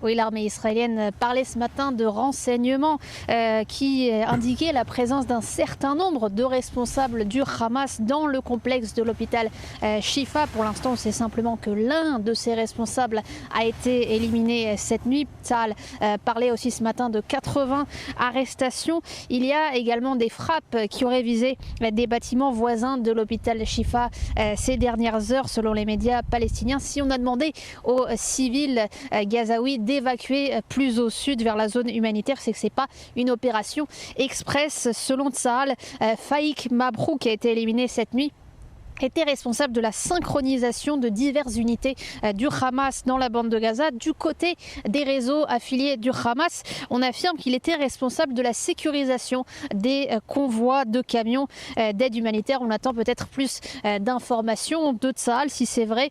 Oui, l'armée israélienne parlait ce matin de renseignements qui indiquaient la présence d'un certain nombre de responsables du Hamas dans le complexe de l'hôpital Shifa. Pour l'instant, on sait simplement que l'un de ces responsables a été éliminé cette nuit. Tzahal parlait aussi ce matin de 80 arrestations. Il y a également des frappes qui auraient visé des bâtiments voisins de l'hôpital Shifa ces dernières heures, selon les médias palestiniens. Si on a demandé aux civils gazaouis d'évacuer plus au sud vers la zone humanitaire, c'est que ce n'est pas une opération express. Selon Tzahal, Faik Mabrouk, qui a été éliminé cette nuit, était responsable de la synchronisation de diverses unités du Hamas dans la bande de Gaza. Du côté des réseaux affiliés du Hamas, on affirme qu'il était responsable de la sécurisation des convois de camions d'aide humanitaire. On attend peut-être plus d'informations de Tzahal, si c'est vrai.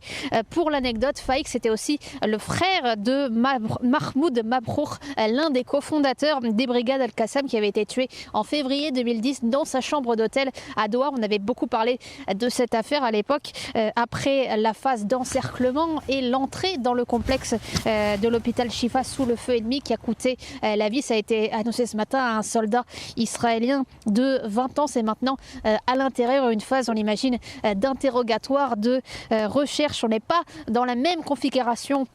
Pour l'anecdote, Faik, c'était aussi le frère de Mahmoud Mabrouk, l'un des cofondateurs des brigades Al-Qassam, qui avait été tué en février 2010 dans sa chambre d'hôtel à Doha. On avait beaucoup parlé de cette affaire à l'époque, après la phase d'encerclement et l'entrée dans le complexe de l'hôpital Shifa sous le feu ennemi qui a coûté la vie. Ça a été annoncé ce matin à un soldat israélien de 20 ans. C'est maintenant à l'intérieur une phase, on l'imagine, d'interrogatoire, de recherche. On n'est pas dans la même configuration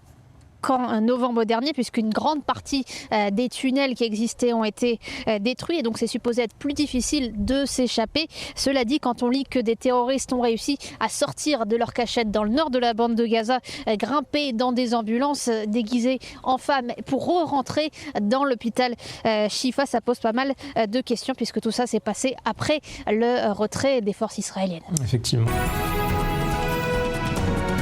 qu'en novembre dernier, puisqu'une grande partie des tunnels qui existaient ont été détruits, et donc c'est supposé être plus difficile de s'échapper. Cela dit, quand on lit que des terroristes ont réussi à sortir de leur cachette dans le nord de la bande de Gaza, grimper dans des ambulances déguisées en femmes pour rentrer dans l'hôpital Shifa, ça pose pas mal de questions, puisque tout ça s'est passé après le retrait des forces israéliennes. Effectivement.